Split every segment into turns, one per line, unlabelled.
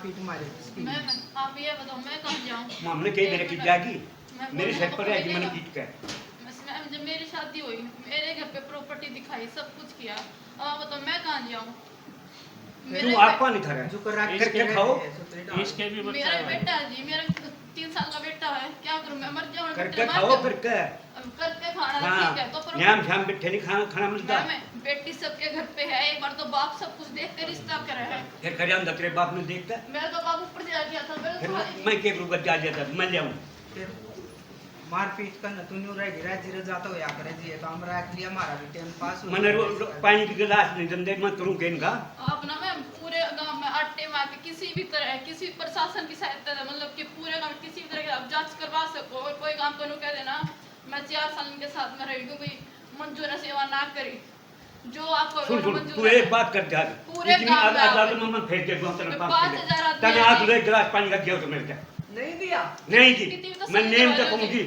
मारपीट मारे
मैं आप ये बताओ मैं कहाँ जाऊँ?
मामले कई तरह की जाएगी मेरी
बोलूँ
साइड
तो
पर है कि
कोई
मैंने
देगा।
पीट का
जब मेरी शादी हुई मेरे घर पे प्रॉपर्टी दिखाई सब कुछ किया, अब बताओ मैं कहाँ जाऊँ?
तू आपका नहीं खा
जो
रहा
कर
है करके खाओ
इसके भी बच्चा
मेरा
है।
बेटा है जी, मेरा 3 साल का बेटा है, क्या करूँ मैं? मर जाऊँ
करके खाओ करके
करके खाना
हाँ
ठीक है तो
न्याम श्याम बिठे नहीं खाना खाना मिलता
मैं बेटी सबके घर पे है, एक बार तो बाप सब कुछ देख के रिश्ता करे है।
फिर खड़े हम तेरे बाप ने देखता
मेरा तो बाप ऊपर चला गया था, मेरे
फिर
तो
मैं के रूप जा जाता मैं ले आऊं
फिर मारपीट करना तू न्यू रह गिरा जीरो जाता हो या करे जी तो हम रख लिया हमारा भी टाइम पास हो
मैंने पानी की गिलास नहीं दंदे मैं करूं के इनका
अब ना मैं पूरे गांव में आटे में आके किसी भी तरह किसी प्रशासन की सहायता से मतलब कि पूरे गांव में किसी भी तरह की आप जांच करवा सको और कोई काम को कह देना मैं 4 साल इनके साथ में रही क्योंकि मंजूर ने सेवा ना करी जो आपको
सुन सुन
मंजूर
तू
है।
एक बात कर जा
पूरे
इतनी
गांव में
अदालत
आप-
में मैं फेंक दे दूं तेरे
मैं
बाप
5,000 आदमी
तने
आ
आज
गए।
ले गिलास पानी का दिया तो मेरे क्या
नहीं दिया।
नहीं
कितनी
जी
तो
मैं
सही
नेम
दवाई
तक कहूंगी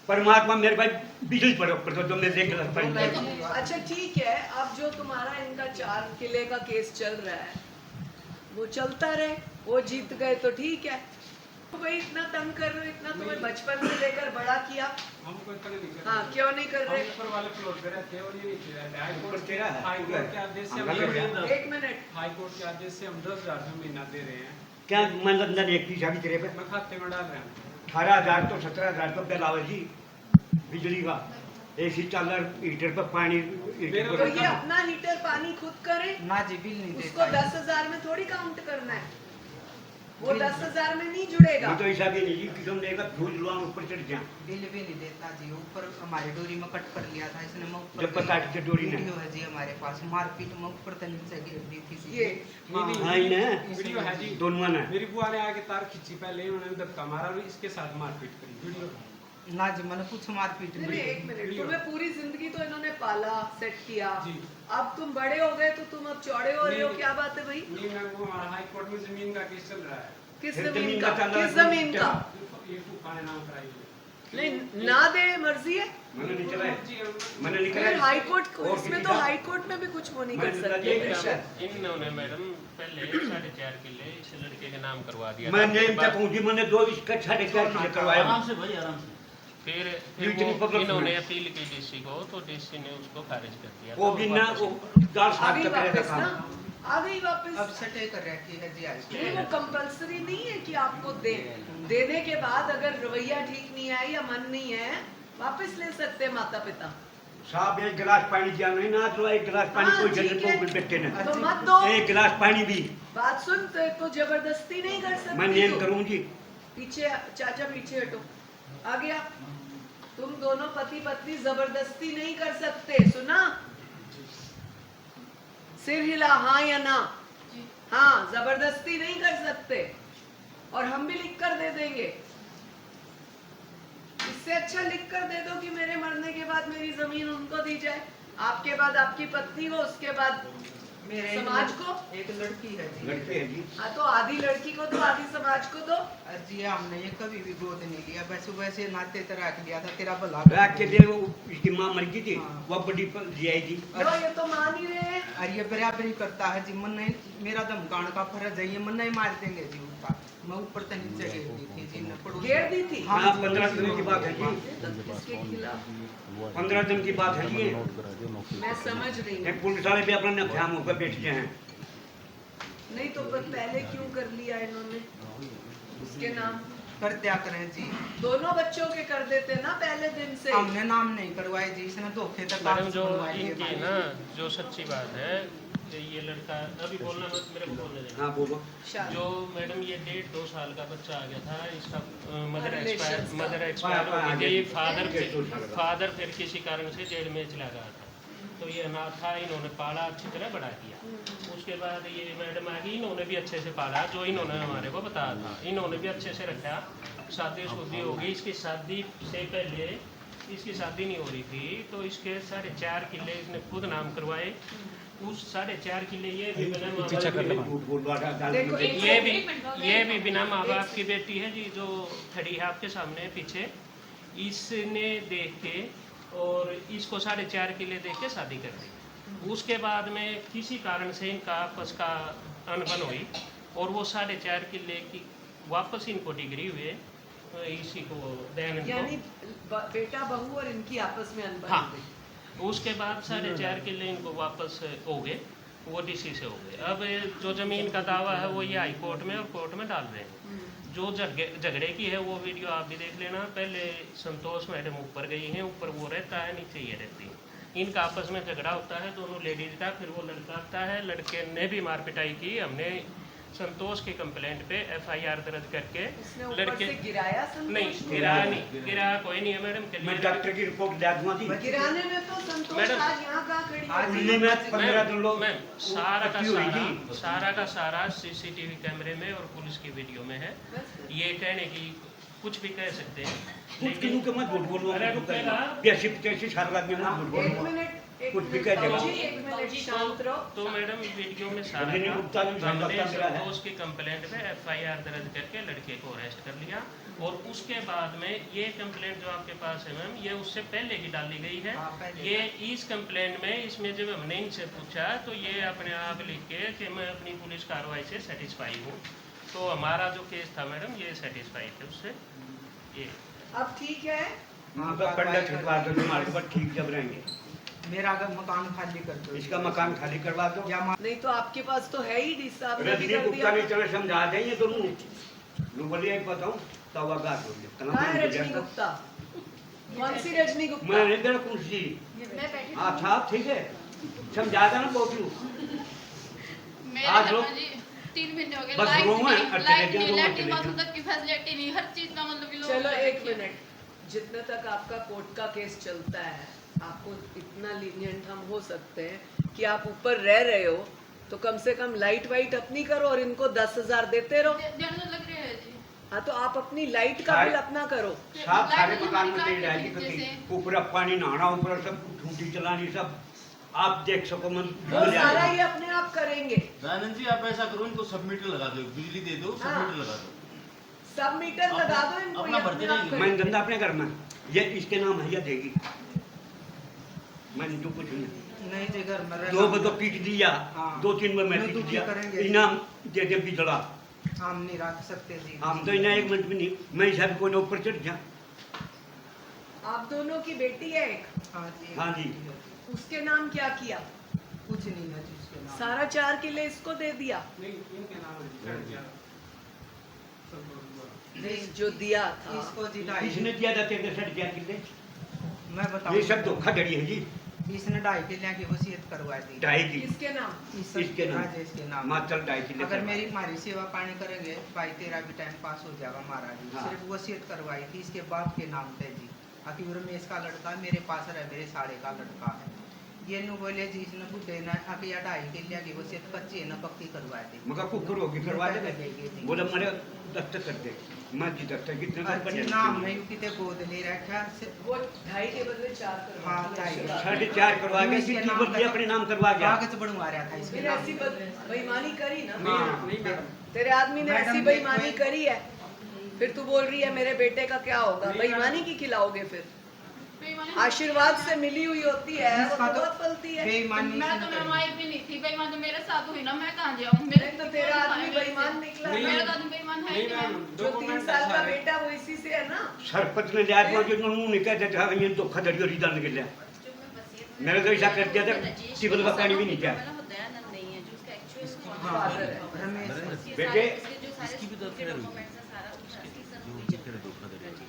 परमात्मा मेरे भाई बिजली पड़ो पर तो तुमने देख गिलास पानी का
अच्छा ठीक है, अब जो तुम्हारा इनका 4 किले का केस चल रहा है वो चलता रहे, वो जीत गए तो ठीक है। तो भाई इतना तंग कर रहे हो, इतना तुम्हें बचपन से लेकर बड़ा किया।
हम कोई तंग नहीं कर
हाँ क्यों नहीं कर
हम
रहे?
ऊपर वाले फ्लोर पे रहते हैं और ये नीचे रहते हैं।
ऊपर तेरा है,
हाई कोर्ट के आदेश से
हम
हम
घर पे हैं।
1 मिनट,
हाई कोर्ट के आदेश से हम 10,000 रुपये महीना दे रहे हैं।
क्या मैं अंदर एक की शादी तेरे पे
मैं खाते में डाल रहे हैं
18,000 तो 17,000 तो बिल आवे जी बिजली का एसी चल रहा हीटर पर पानी हीटर
तो
पर
ये अपना हीटर पानी खुद करे,
ना जी बिल नहीं
उसको
देता
10,000 में थोड़ी काउंट करना है, वो 10,000 में नहीं जुड़ेगा।
मैं तो ऐसा भी नहीं जी कि तुम देगा झूठ लुआ ऊपर चढ़ जा
बिल भी नहीं देता जी। ऊपर हमारी डोरी में कट कर लिया था इसने, मैं ऊपर
जब पता कि डोरी ने
वीडियो है जी हमारे पास, मारपीट में ऊपर तक नीचे गिर दी थी जी।
ये
हाँ ही ना
वीडियो है जी।
दोनों ने
मेरी बुआ ने आके तार खींची, पहले उन्होंने धक्का मारा और इसके साथ मारपीट करी। वीडियो
ना जी मैंने कुछ मारपीट
नहीं
नहीं
नहीं, 1 मिनट, तुम्हें पूरी जिंदगी तो इन्होंने पाला सेट किया,
जी।
अब तुम बड़े हो गए तो तुम अब चौड़े हो रहे हो,
नहीं,
क्या बात है भाई?
नहीं मैं वो हमारा हाई कोर्ट में जमीन का केस चल रहा है।
किस
फिर
जमीन
जमीन
का?
का चल रहा है,
किस जमीन का?
ये फूफा ने नाम कराई है।
नहीं ना दे मर्जी है।
मैंने नहीं चलाए मैंने नहीं
फिर
कराया
हाई कोर्ट
और
इसमें
किसी
तो
का-
हाई कोर्ट में भी कुछ वो नहीं कर
मैंने
सकते।
ये
बेशक।
इन्होंने मैडम पहले 4.5 किले इस लड़के के नाम करवा दिया
मैं
था।
नेम
उसके
तक
बाद
पहुंची मैंने 2 इसका 4.5 किलो करवाया
आराम से भाई आराम से।
फिर
ये इतनी
वो
पब्लिक
इन्होंने
में।
अपील की डीसी को तो डीसी ने उसको खारिज कर दिया।
वो
तो
भी ना
वापस-
वो गाल
आ
साफ
गई
तक करेगा
वापस ना,
काम
आ गई वापस।
अब सटे कर रखी है जी आज
नहीं वो कंपलसरी नहीं है कि आपको देने के बाद अगर रवैया ठीक नहीं है या मन नहीं है वापस ले सकते हैं माता पिता।
साहब एक गिलास पानी दिया नहीं ना तो एक गिलास पानी
हाँ,
कोई
ठीक
जगह
है।
को बैठे ना
तो मत दो,
एक गिलास पानी भी
बात सुन तो जबरदस्ती नहीं कर सकते।
मैं नेम
तुम।
करूं जी
पीछे चाचा पीछे हटो, आ गया। तुम दोनों पति पत्नी जबरदस्ती नहीं कर सकते, सुना? सिर हिला हाँ या ना?
जी।
हाँ जबरदस्ती नहीं कर सकते और हम भी लिख कर दे देंगे। इससे अच्छा लिख कर दे दो कि मेरे मरने के बाद मेरी जमीन उनको दी जाए, आपके बाद आपकी पत्नी को, उसके बाद
मेरे
समाज को।
एक लड़की है जी।
लड़के हैं जी
हाँ तो आधी लड़की को दो आधी समाज को दो।
जी हमने ये कभी भी गोद नहीं लिया, वैसे वैसे नाते तरह रख लिया था तेरा भला
रात के दिन वो इसकी मां मर गई थी
हाँ।
वो बड़ी जियाई थी
लो ये तो मान ही रहे हैं।
और ये बराबरी करता है जी। मन नहीं मेरा धमकाने का फर्ज है, ये मन नहीं मार देंगे जी उसका। मैं ऊपर तक नीचे गिर दी थी जी, न पड़ोस
घेर दी थी।
हाँ 15 दिन की बात है जी
इसके खिलाफ
15 दिन की बात है जी
मैं समझ रही हूँ।
एक पुलिस वाले भी अपना नफ्याम होकर बैठते हैं
नहीं तो पर पहले क्यों कर लिया इन्होंने उसके नाम?
कर दिया करें जी।
दोनों बच्चों के कर देते ना पहले दिन से।
हमने नाम नहीं करवाए जी, इसने धोखे तक
मैडम
कागज
जो
बनवाए लिए
इनकी
भाई।
ना जो सच्ची बात है ये लड़का अभी बोलना मत मेरे को बोलने देना।
हाँ बोलो
शादी।
जो मैडम ये 1.5-2 साल का बच्चा आ गया था इसका मदर
Relations का।
एक्सपायर हो गई थी। फादर
1.5-2 साल का।
फादर फिर किसी कारण से जेल में चला गया था, तो ये अनाथ था, इन्होंने पाला अच्छी तरह बड़ा किया। उसके बाद ये मैडम आ गई, इन्होंने भी अच्छे से पाला जो इन्होंने हमारे को बताया था, इन्होंने भी अच्छे से रखा। शादी शुदी होगी, इसकी शादी से पहले इसकी शादी नहीं हो रही थी तो इसके 4.5 किले इसने खुद नाम करवाए। उस 4.5 किले ये भी बिना माँ बाप
देखो
की-
एक
ये भी बिना माँ बाप की बेटी है जी, जो खड़ी है आपके सामने पीछे। इसने देख के और इसको 4.5 किले देख के शादी कर दी। उसके बाद में किसी कारण से इनका आपस का अनबन हुई और वो 4.5 किले की वापस इनको डिग्री हुए इसी को दयानंद
यानी
को।
बेटा बहू और इनकी आपस में अनबन
हाँ।
हो गई।
उसके बाद 4.5 किले इनको वापस हो गए, वो डीसी से हो गए। अब जो जमीन का दावा है वो ये हाई कोर्ट में और कोर्ट में डाल रहे हैं। जो झगड़े की है वो वीडियो आप भी देख लेना। पहले संतोष मैडम ऊपर गई हैं, ऊपर वो रहता है, नीचे ये रहती है। इनका आपस में झगड़ा होता है दोनों लेडीज का। फिर वो लड़का आता है, लड़के ने भी मार पिटाई की। हमने संतोष की कंप्लेंट पे FIR दर्ज करके
उसने ऊपर से गिराया संतोष
नहीं
को?
गिरा कोई नहीं है मैडम के
मैं
लिए।
डॉक्टर की रिपोर्ट दे दूंगा जी।
गिराने में तो संतोष
मैडम,
आज यहाँ कहाँ खड़ी
आज
है?
उन्हीं में 15 दिन लोग
मैम सारा का
इकट्ठी हुई थी।
सारा CCTV कैमरे में और पुलिस की वीडियो में है। ये कहने की कुछ भी कह सकते हैं,
कुछ किन्हीं को मैं झूठ बोलूँ,
अरे रुकेगा।
82-85 साल का आदमी मैं झूठ
एक
बोलूँगा।
मिनट
कुछ भी कह देगा।
बाबूजी, एक मिनट शांत रहो।
तो मैडम वीडियो में सारा
रजनी गुप्ता भी
हमने
झंडा मेरा है।
संतोष की कंप्लेंट पे FIR दर्ज करके लड़के को अरेस्ट कर लिया। और उसके बाद में ये कंप्लेंट जो आपके पास है मैम, ये उससे पहले की डाली गई है।
हाँ, पहले।
ये इस कंप्लेंट में इसमें जब हमने इनसे पूछा तो ये अपने आप लिख के कि मैं अपनी पुलिस कार्रवाई से सेटिस्फाई हूँ। तो हमारा जो केस था मैडम ये सेटिस्फाई थे उससे। ये
अब ठीक है।
हाँ, तो पंडित छिपवा दो, तुम्हारे ऊपर ठीक जब रहेंगे।
मेरा अगर मकान खाली कर दो,
इसका मकान खाली करवा दो।
या
नहीं तो आपके पास तो है ही डी साहब ने भी
रजनी
कर
गुप्ता
दिया।
ने चलो समझा देंगे दोनों। मैं बोलिए एक बताऊँ तवा गात हो गया।
कहाँ है रजनी गुप्ता? कौन सी रजनी गुप्ता?
मैं नहीं देना कुर्सी। हाँ था ठीक है, समझा देना बहुत।
मेरे
आज
घर
लोग
में जी 3 महीने हो गए,
बस
लाइट
रूम है,
नहीं,
अच्छा,
लाइट
लेकिन
नहीं,
रूम
लैट्रिन
चले
बाथरूम
जाओ।
तक की फैसिलिटी नहीं, हर चीज का मतलब ये लोग
चलो
कर
एक
रखे हैं।
मिनट, जितने तक आपका कोर्ट का केस चलता है आपको इतना लीनियंट हम हो सकते हैं कि आप ऊपर रह रहे हो तो कम से कम लाइट वाइट अपनी करो और इनको 10,000 देते रहो।
देने तो लग रहे हैं जी।
हाँ तो आप अपनी लाइट का
सारे-
बिल अपना करो।
साफ सारे
लाइट
मकान में
हमारी
तेल डाली
जैसे-
कभी ऊपर पानी नहाना, ऊपर सब टूटी चलानी, सब आप देख सको। मन
वो सारा ये अपने आप करेंगे।
दयानंद जी आप ऐसा करो, इनको सब मीटर लगा दो, बिजली दे दो, सब
हाँ।
मीटर लगा दो।
सब मीटर लगा दो इनको,
अपना
ये
भरते
अपने आप
रहेंगे।
मैं
करेंगे।
धंधा अपने घर में, ये इसके नाम है, ये देगी। मैंने तो कुछ नहीं,
नहीं जी घर में
दो बतो पीट दिया,
हाँ।
2-3 में मैं
नहीं,
पीट
दुखी
दिया,
करेंगे।
इनाम दे दे बिजड़ा।
हम नहीं रख सकते जी।
हम तो इन्हें 1 मिनट भी नहीं, मैं सब को ऊपर चढ़ जा।
आप दोनों की बेटी है एक,
हाँ जी।
हाँ जी।
उसके नाम क्या किया?
कुछ नहीं है जी उसके नाम।
सारा 4 किले इसको दे दिया
नहीं इनके नाम है
जी,
जो दिया था।
इसको जी ढाई,
इसने दिया था तेरे 4.5 किले।
मैं बताऊं,
ये सब धोखाधड़ी है जी,
इसने 2.5 किले की वसीयत करवा दी।
2.5 की।
किसके नाम?
इसके नाम।
हाँ जी, इसके नाम।
मात्र 2.5 किले।
अगर मेरी हमारी सेवा पानी करेंगे भाई तेरा भी टाइम पास हो जाएगा महाराज जी।
हाँ।
सिर्फ वसीयत करवाई थी इसके बाप के नाम पे जी। आखिर रमेश का लड़का मेरे पास रहे, मेरे साड़े का लड़का है। ये नु बोले जी इसने बुढ़े ना आके या 2.5 किले की वसीयत कच्ची है ना पक्की करवा दी।
मगर कुकुर होगी करवा दे। बोला मेरे दस्तक कर दे, मैं जी दस्तक कितने दिन
अच्छी
बने।
नाम नहीं किते गोद नहीं रखा से।
वो 2.5 के बदले 4 करवा
हाँ,
दिया।
2.5
4.5 करवा के
इसके
कितनी
नाम
बोल दिया, अपने नाम करवा गया।
कागज बनवा रहा था इसके
फिर
नाम
ऐसी
पे।
बेईमानी करी ना?
हाँ।
नहीं मैडम
तेरे आदमी ने
मैडम
ऐसी
ने
बेईमानी
कोई-
करी है, फिर तू बोल रही है मेरे बेटे का क्या होगा?
नहीं,
बेईमानी की खिलाओगे फिर?
बेईमानी
आशीर्वाद से मिली हुई होती है, वो
इसका तो
बहुत पलती है।
बेईमानी
मैं
से
तो
नहीं
मैं वाइफ भी नहीं थी, बेईमान तो मेरे साथ हुई ना, मैं कहाँ जाऊँ? मेरे
नहीं तो तेरा आदमी बेईमान निकला
नहीं,
ना।
मेरा तो आदमी बेईमान है
नहीं
ही नहीं।
मैम
जो 3
डॉक्यूमेंट
साल का
सारे
बेटा वो इसी से है ना।
सरपंच ने लिया था जो मुंह नहीं कहते थे ये धोखाधड़ी और रिजल्ट निकल गया। मेरे तो ऐसा कर दिया था, टिबल का पानी भी नहीं किया।
हाँ,
फादर है।
रमेश
बेटे
इसकी भी दरकार हुई।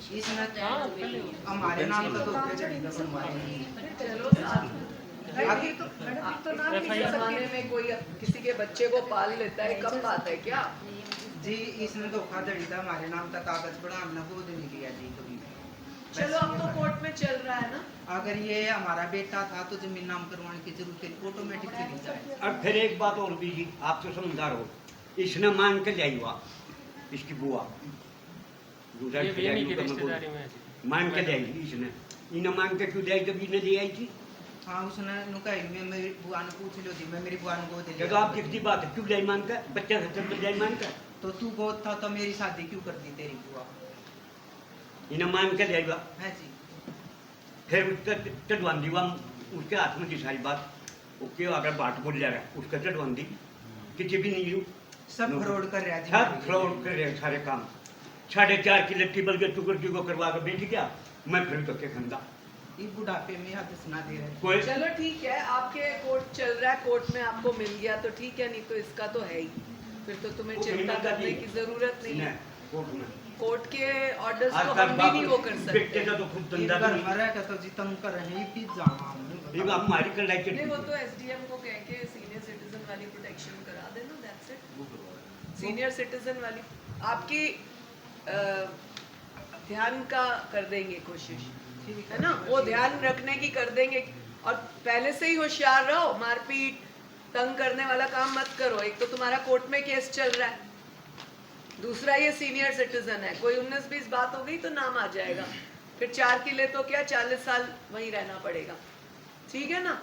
इसने
हाँ, पहले
हमारे नाम का धोखाधड़ी का बनवाया।
चलो साथ में। अभी तो ना
FIR
इस जमाने में कोई किसी के बच्चे को पाल लेता है, कम बात है क्या?
जी इसने धोखाधड़ी था हमारे नाम का कागज बड़ा हमने गोद नहीं लिया जी कभी।
चलो अब तो कोर्ट में चल रहा है ना।
अगर ये हमारा बेटा था तो जमीन नाम करवाने की जरूरत है, ऑटोमेटिक चली जाए।
अब फिर एक बात और भी जी, आप तो समझदार हो, इसने मांग के लाई हुआ, इसकी बुआ दूसरा
ये
खिलाड़ी
की
को मैं
रिश्तेदारी
बोलूं।
में है जी।
मांग के लाई इसने, इन्हें मांग के क्यों लाई जब इन्हें दी आई थी।
हाँ उसने नुका मैं मेरी बुआ ने पूछ लो जी, मैं मेरी बुआ ने गोद
ये
लिया।
तो आप किसकी बात है, क्यों लाई मांग कर, बच्चा खत्म कर लाई मांग कर,
तो तू गोद था तो मेरी शादी क्यों कर दी तेरी बुआ?
इन्हें मांग के लाई हुआ।
है जी।
फिर उसका चढ़वान दी हुआ, उसके हाथ में थी सारी बात, ओके अगर बात बोल जा रहा है उसका चढ़वान दी, किसी भी नहीं हूँ
सब फ्रॉड कर रहा है जी
सब
हमारे
फ्रॉड
लिए।
कर रहे हैं सारे काम 4.5 किलो टेबल के टुकड़ करवा के बेच गया मैं फिर तो के खंदा
ये बुढ़ापे में हाथ सुना दे रहे
कोई
चलो ठीक है, आपके कोर्ट चल रहा है, कोर्ट में आपको मिल गया तो ठीक है, नहीं तो इसका तो है ही, फिर तो तुम्हें
वो
चिंता
नहीं
करने
करती।
की जरूरत नहीं है।
कोर्ट में
कोर्ट के ऑर्डर्स को
आजकल
हम भी नहीं वो कर
बेटे
सकते।
का तो खुद
ये
धंधा
घर
नहीं
में रह के तो जी तंग कर रहे हैं ये जाना
ये अब हमारी कल लाइट
नहीं, वो तो एसडीएम को कह के सीनियर सिटीजन वाली प्रोटेक्शन करा देना, दैट्स इट। सीनियर सिटीजन वाली आपकी ध्यान का कर देंगे कोशिश, है ना, वो ध्यान रखने की कर देंगे। और पहले से ही होशियार रहो, मारपीट तंग करने वाला काम मत करो। एक तो तुम्हारा कोर्ट में केस चल रहा है, दूसरा ये सीनियर सिटीजन है, कोई 19-20 बात हो गई तो नाम आ जाएगा, फिर 4 किले तो क्या 40 साल वहीं रहना पड़ेगा, ठीक है ना।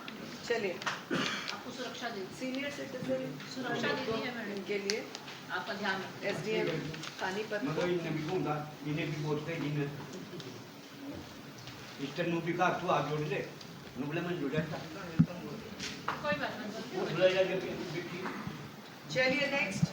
चलिए,
आपको सुरक्षा दी
सीनियर सिटीजन
सुरक्षा दी है मैडम,
इनके लिए
आपका ध्यान रखें।
एसडीएम पानीपत को
मगर इन्हें भी कहूँगा इन्हें भी बोलते ही इन्हें इस तरह भी का तू आ जोड़ ले नुबले में जुड़ा था
कोई बात नहीं।
वो बुलाया जाके बेटी
चलिए नेक्स्ट